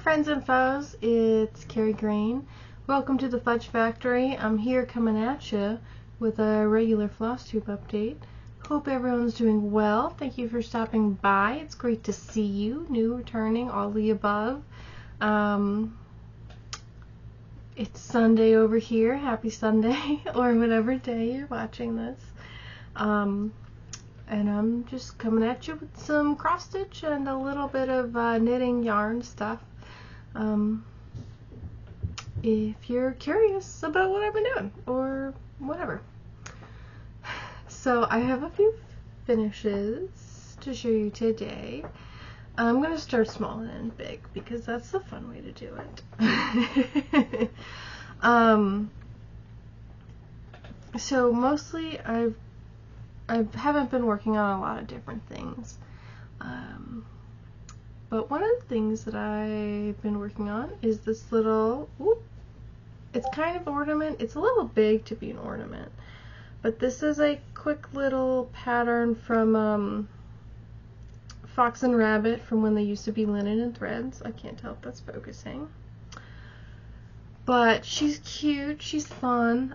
friends and foes, it's Carrie Grain. Welcome to the Fudge Factory. I'm here coming at you with a regular Flosstube update. Hope everyone's doing well. Thank you for stopping by. It's great to see you, new, returning, all the above. It's Sunday over here. Happy Sunday, or whatever day you're watching this. And I'm just coming at you with some cross stitch and a little bit of knitting yarn stuff. If you're curious about what I've been doing or whatever. So I have a few finishes to show you today. I'm going to start small and end big because that's the fun way to do it. So mostly I haven't been working on a lot of different things, but one of the things that I've been working on is this little, it's kind of ornament, it's a little big to be an ornament, but this is a quick little pattern from Fox and Rabbit from when they used to be linen and threads. I can't tell if that's focusing, but she's cute, she's fun.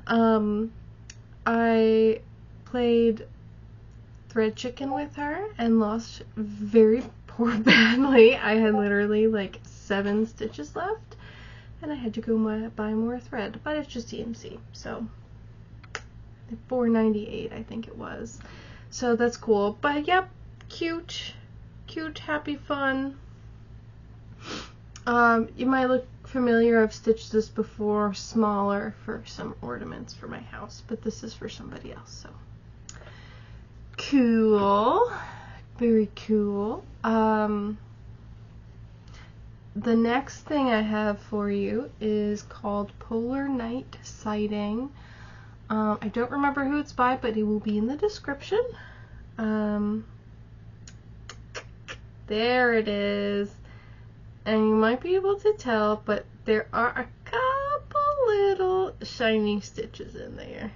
I played thread chicken with her and lost very badly. I had literally like 7 stitches left and I had to go buy more thread, but it's just EMC, so $4.98 I think it was, so that's cool. But yep, cute, happy, fun. You might look familiar. I've stitched this before, smaller, for some ornaments for my house, but this is for somebody else, so cool, very cool. The next thing I have for you is called Polar Night Sighting. I don't remember who it's by, but it will be in the description. There it is. And you might be able to tell, but there are a couple little shiny stitches in there.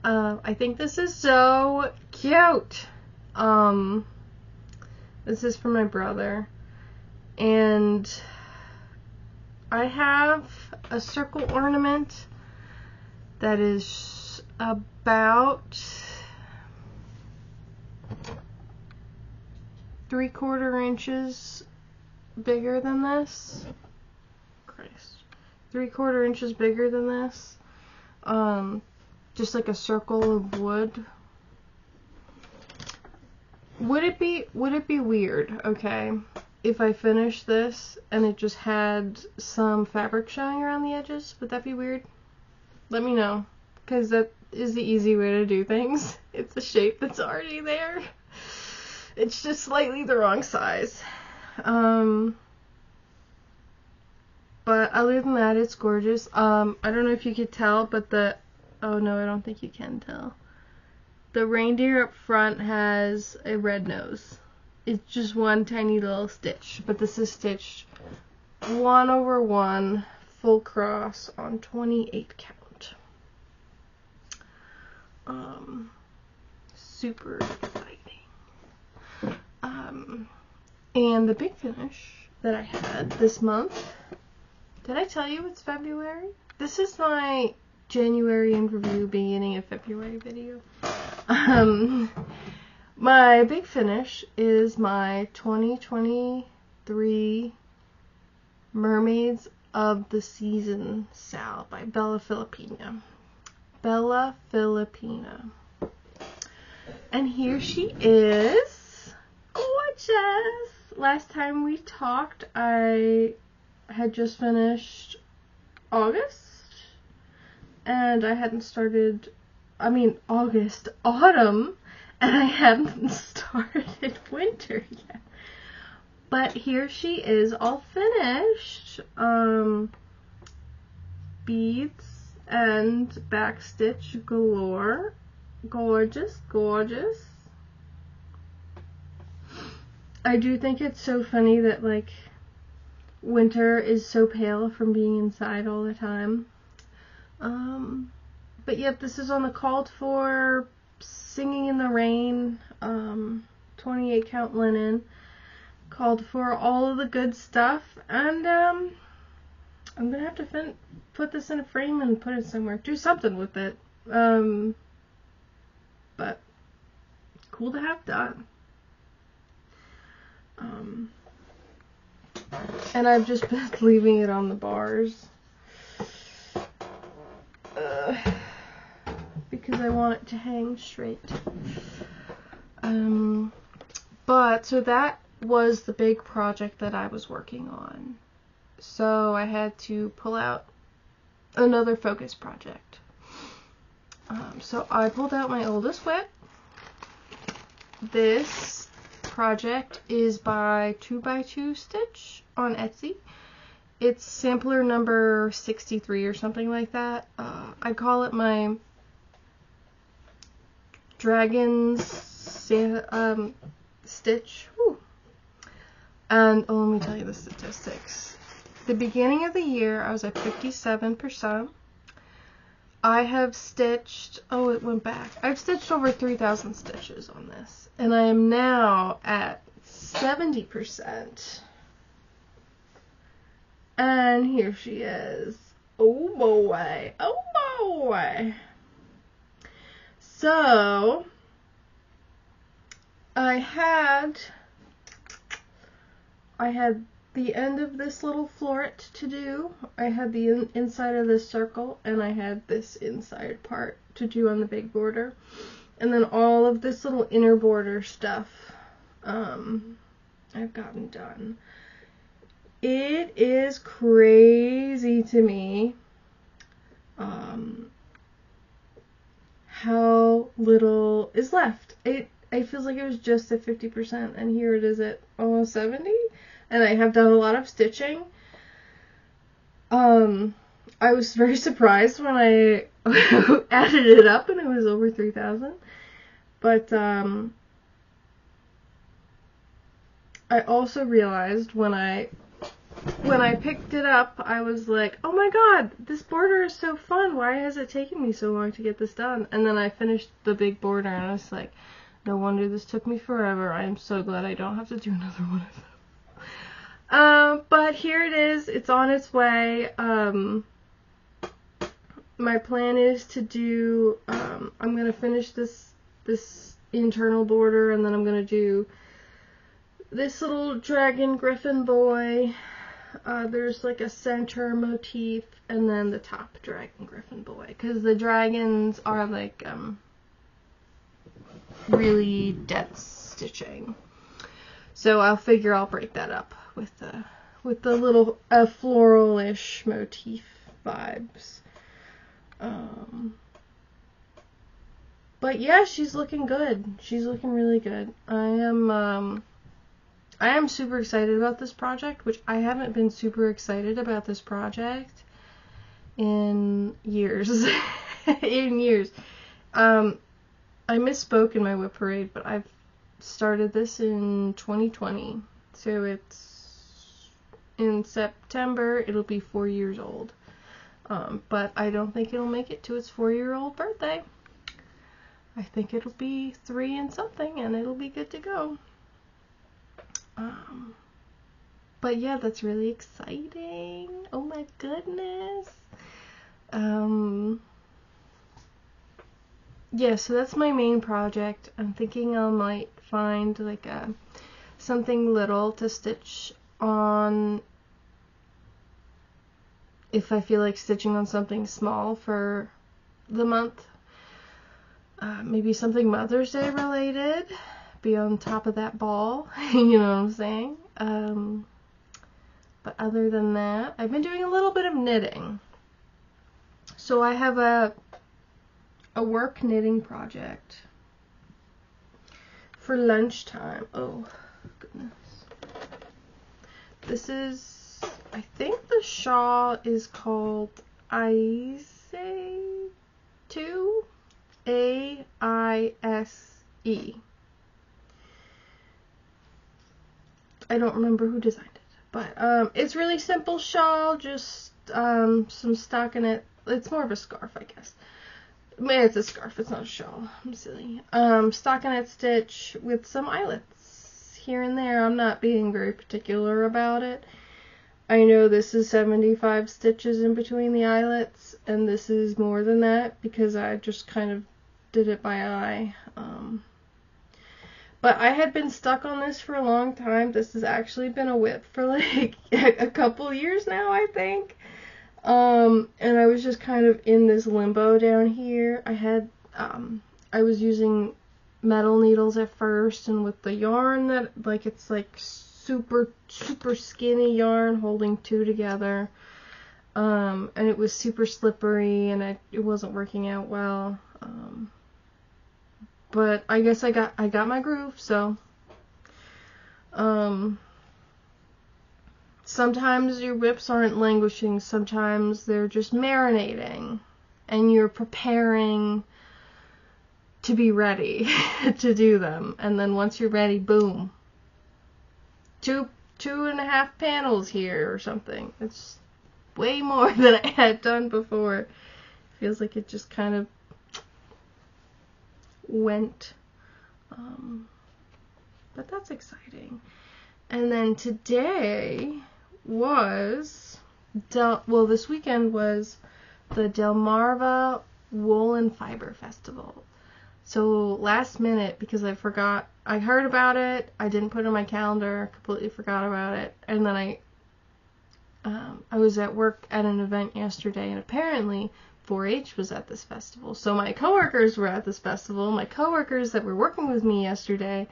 I think this is so cute. This is for my brother. And I have a circle ornament that is about 3/4 inches bigger than this. Christ. 3/4 inches bigger than this. Just like a circle of wood. Would it be weird, okay, if I finished this and it just had some fabric showing around the edges? Would that be weird? Let me know, because that is the easy way to do things. It's the shape that's already there. It's just slightly the wrong size. But other than that, it's gorgeous. I don't know if you could tell, but oh no, I don't think you can tell. The reindeer up front has a red nose. It's just one tiny little stitch, but this is stitched 1/1 full cross on 28 count. Super exciting. And the big finish that I had this month, did I tell you it's February? This is my January in review, beginning of February video. My big finish is my 2023 Mermaids of the Season Sal by Fillipina. Fillipina. And here she is. Gorgeous! Last time we talked, I had just finished August. And I hadn't started, autumn, and I hadn't started winter yet. But here she is, all finished. Beads and backstitch galore. Gorgeous, gorgeous. I do think it's so funny that, like, winter is so pale from being inside all the time. But yep, this is on the called for Singing in the Rain, 28 count linen. called for all of the good stuff, and I'm gonna have to put this in a frame and put it somewhere. Do something with it. But cool to have done. And I've just been leaving it on the bars. Because I want it to hang straight. But, so that was the big project that I was working on. So I had to pull out another focus project. So I pulled out my oldest WIP. This project is by 2x2 Stitch on Etsy. It's sampler number 63 or something like that. I call it my Dragon's Stitch. Whew. And let me tell you the statistics. The beginning of the year, I was at 57%. I have stitched, oh, it went back. I've stitched over 3,000 stitches on this. And I am now at 70%. And here she is. Oh boy. Oh boy. So, I had the end of this little floret to do. I had the inside of this circle, and I had this inside part to do on the big border. And then all of this little inner border stuff I've gotten done. It is crazy to me how little is left. It feels like it was just at 50%, and here it is at almost 70%. And I have done a lot of stitching. I was very surprised when I added it up and it was over 3,000. But I also realized when I picked it up, I was like, oh my god, this border is so fun. Why has it taken me so long to get this done? And then I finished the big border and I was like, no wonder this took me forever. I am so glad I don't have to do another one of them. But here it is. It's on its way. My plan is to do, I'm going to finish this internal border, and then I'm going to do this little dragon griffin boy. There's like a center motif, and then the top dragon griffin boy, because the dragons are like really dense stitching. So I'll figure I'll break that up with the little floral-ish motif vibes. But yeah, she's looking good. She's looking really good. I am super excited about this project, which I haven't been super excited about this project in years. in years. I misspoke in my WIP parade, but I've started this in 2020. So it's in September, it'll be 4 years old. But I don't think it'll make it to its 4-year-old birthday. I think it'll be 3 and something, and it'll be good to go. But yeah, that's really exciting. Oh my goodness. Yeah, so that's my main project. I'm thinking I might find like something little to stitch on if I feel like stitching on something small for the month. Maybe something Mother's Day related. Be on top of that ball. You know what I'm saying? But other than that, I've been doing a little bit of knitting. So I have a work knitting project for lunchtime. Oh, goodness. This is, I think the shawl is called Aise 2. A-I-S-E. I don't remember who designed it, but it's really simple shawl, just some stockinette. It's more of a scarf, I guess. It's a scarf, it's not a shawl. I'm silly. Stockinette stitch with some eyelets here and there. I'm not being very particular about it. I know this is 75 stitches in between the eyelets, and this is more than that because I just kind of did it by eye. But I had been stuck on this for a long time. This has actually been a WIP for like a couple years now, I think. And I was just kind of in this limbo down here. I was using metal needles at first, and with the yarn that, like, it's like super skinny yarn holding two together. And it was super slippery, and it wasn't working out well. But I guess I got my groove, so sometimes your WIPs aren't languishing, sometimes they're just marinating, and you're preparing to be ready to do them. And then once you're ready, boom. Two and a half panels here or something. It's way more than I had done before. Feels like it just kind of went. But that's exciting. And then today was this weekend was the Delmarva Wool and Fiber Festival. So last minute, because I forgot, I heard about it, I didn't put it on my calendar, completely forgot about it, and then I was at work at an event yesterday, and apparently 4-H was at this festival. So my coworkers were at this festival. My coworkers that were working with me yesterday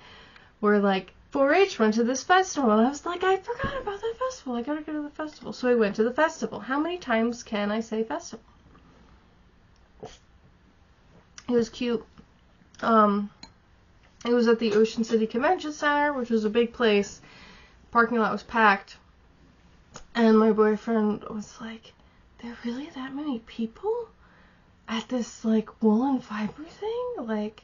were like, 4-H went to this festival, and I was like, I forgot about that festival, I gotta go to the festival. So I went to the festival. How many times can I say festival? It was cute. It was at the Ocean City Convention Center, which was a big place. Parking lot was packed. And my boyfriend was like, there are really that many people at this, like, wool and fiber thing? Like,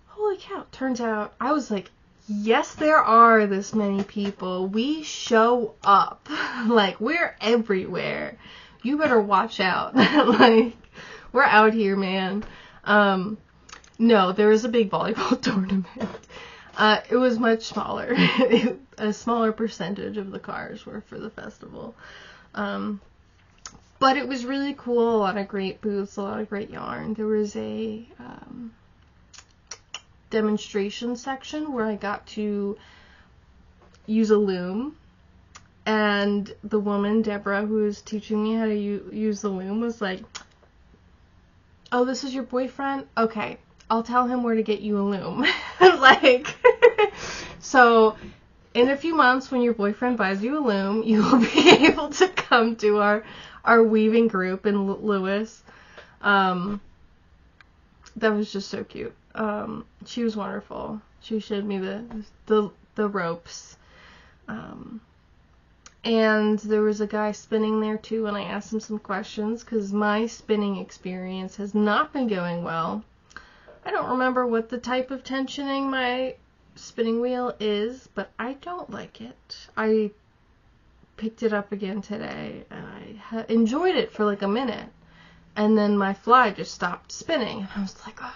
holy cow. Turns out, I was like, yes, there are this many people. We show up. Like, we're everywhere. You better watch out. Like, we're out here, man. No, there was a big volleyball tournament. It was much smaller. A smaller percentage of the cars were for the festival. But it was really cool. A lot of great booths, a lot of great yarn. There was a demonstration section where I got to use a loom. And the woman, Deborah, who was teaching me how to use the loom, was like, oh, this is your boyfriend? Okay, I'll tell him where to get you a loom. Like, so in a few months when your boyfriend buys you a loom, you will be able to come to our weaving group in Lewis. That was just so cute. She was wonderful. She showed me the ropes. And there was a guy spinning there too, and I asked him some questions because my spinning experience has not been going well. I don't remember what the type of tensioning my spinning wheel is, but I don't like it. I picked it up again today, and I enjoyed it for like a minute, and then my fly just stopped spinning, and I was like, oh,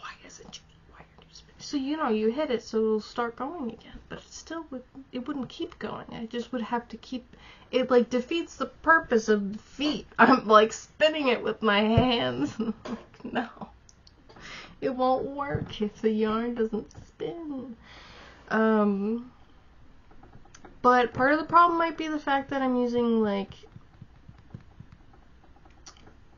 why aren't you spinning? So, you hit it so it'll start going again, but it wouldn't keep going. I just would have to keep, it like defeats the purpose of the feet. I'm like spinning it with my hands. Like, no, it won't work if the yarn doesn't spin. But part of the problem might be the fact that I'm using like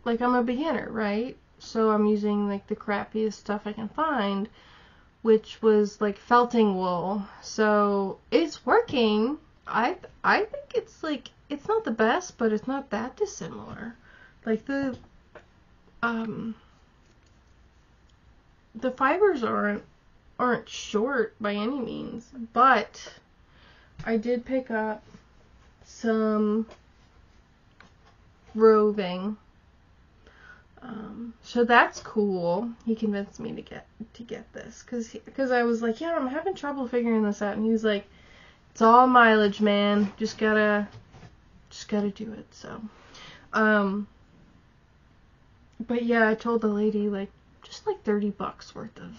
I'm a beginner, right? So I'm using like the crappiest stuff I can find, which was like felting wool. So it's working. I think it's like, it's not the best, but it's not that dissimilar. Like the fibers aren't short by any means, but I did pick up some roving. So that's cool. He convinced me to get this because I was like, yeah, I'm having trouble figuring this out, and he was like, it's all mileage, man. Just gotta do it. So, but yeah, I told the lady like just like $30 worth of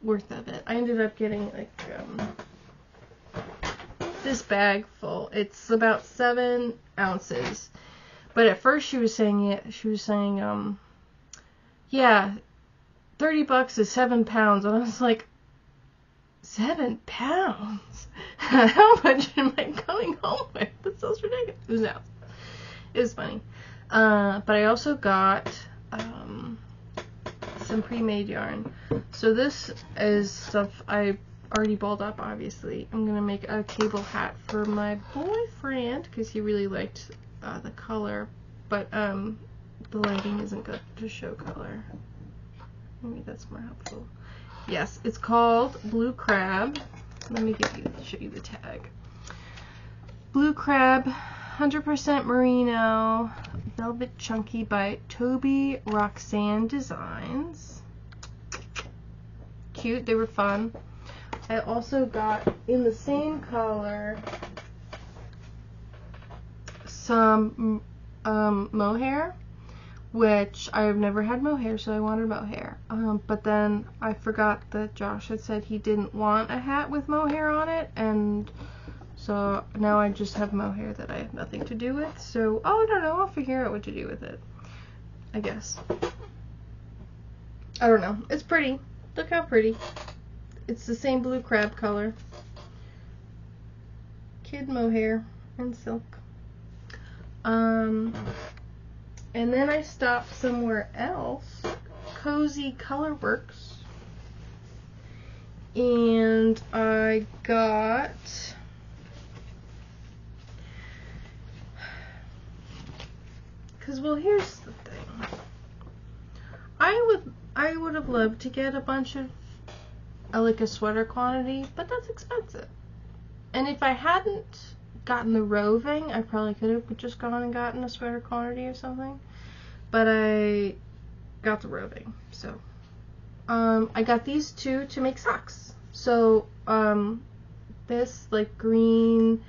worth of it. I ended up getting like this bag full. It's about 7 ounces. But at first she was saying, yeah, $30 is 7 pounds. And I was like, 7 pounds? How much am I coming home with? That sounds ridiculous. No, it was funny. But I also got some pre-made yarn. So this is stuff I already balled up, obviously. I'm going to make a cable hat for my boyfriend because he really liked the color. But the lighting isn't good to show color. Maybe that's more helpful. Yes, it's called Blue Crab. Let me show you the tag. Blue Crab, 100% merino, velvet chunky by Toby Roxanne Designs. Cute, they were fun. I also got, in the same color, some mohair, which I've never had mohair, so I wanted mohair. But then I forgot that Josh had said he didn't want a hat with mohair on it, and so now I just have mohair that I have nothing to do with. So, I don't know, I'll figure out what to do with it, I guess. I don't know. It's pretty. Look how pretty. It's the same blue crab color. Kid mohair and silk. And then I stopped somewhere else, Cozy Colorworks, and I got well, here's the thing. I would have loved to get a bunch of like a sweater quantity, but that's expensive. And if I hadn't gotten the roving, I probably could have just gone and gotten a sweater quantity or something. But I got the roving, so I got these two to make socks. So this like green,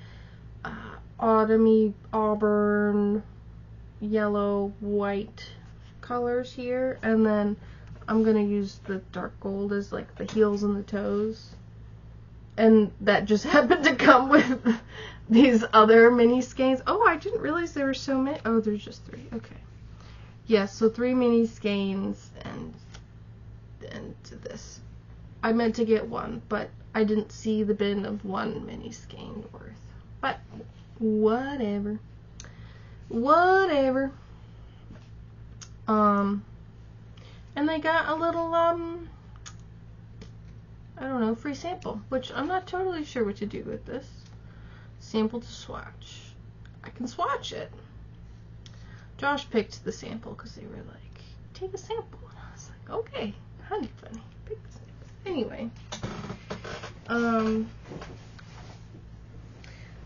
autumny, auburn, yellow, white colors here, and then I'm gonna use the dark gold as like the heels and the toes. And that just happened to come with these other mini skeins. Oh, I didn't realize there were so many. Oh, there's just 3. Okay. Yes, so 3 mini skeins and this. I meant to get 1, but I didn't see the bin of 1 mini skein worth. But whatever. Whatever. And they got a little I don't know, free sample, which I'm not totally sure what to do with this. Sample to swatch. I can swatch it. Josh picked the sample because they were like, take a sample. And I was like, okay, honey bunny, pick the sample. Anyway.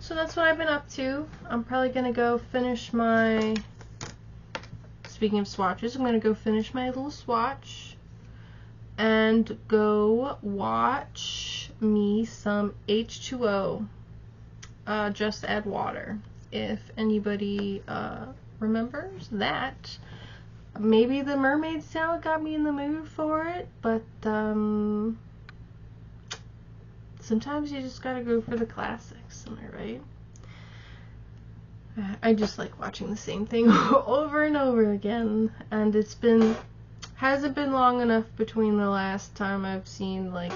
So that's what I've been up to. I'm probably going to go finish my, speaking of swatches, I'm going to go finish my little swatch and go watch me some H2O, Just Add Water. If anybody remembers that. Maybe the Mermaid salad got me in the mood for it, but sometimes you just gotta go for the classics, am I right? I just like watching the same thing over and over again, and hasn't been long enough between the last time I've seen like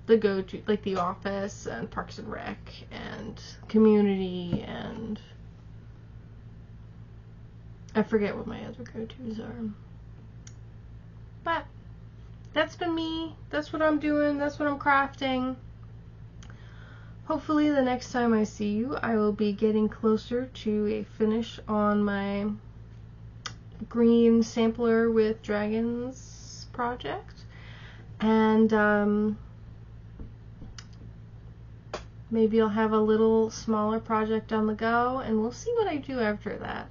the go-to, like The Office and Parks and Rec and Community, and I forget what my other go-tos are. But that's been me. That's what I'm doing. That's what I'm crafting. Hopefully the next time I see you, I will be getting closer to a finish on my green sampler with dragons project. And maybe I'll have a little smaller project on the go, and we'll see what I do after that.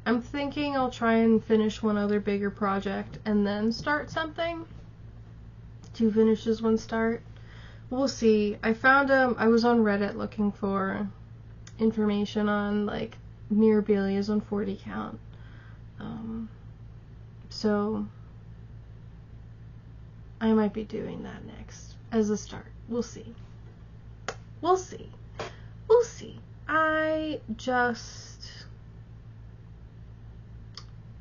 I'm thinking I'll try and finish one other bigger project and then start something. 2 finishes, 1 start. We'll see. I found I was on Reddit looking for information on like mirabilias on 40 count. So I might be doing that next as a start. We'll see. We'll see. We'll see. I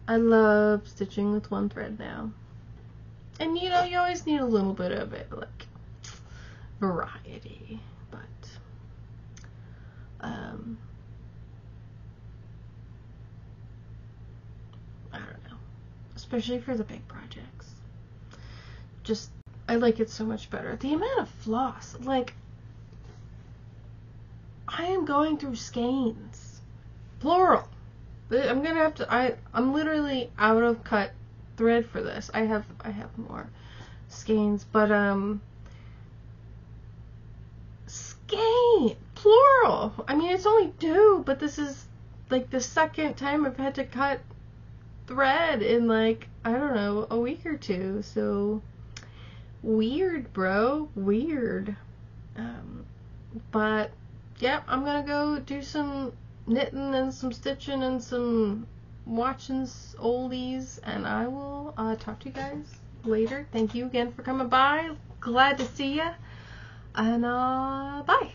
love stitching with one thread now. And you know, you always need a little bit of it, like variety. But I don't know. Especially for the big projects. Just, I like it so much better. The amount of floss, like, I am going through skeins. Plural. I'm gonna have to, I'm literally out of cut thread for this. I have more skeins, but, skein, plural. I mean, it's only 2, but this is, like, the second time I've had to cut thread in, like, I don't know, a week or 2, so weird, bro, weird. But yeah, I'm gonna go do some knitting and some stitching and some watching oldies, and I will talk to you guys later. Thank you again for coming by. Glad to see ya, and bye.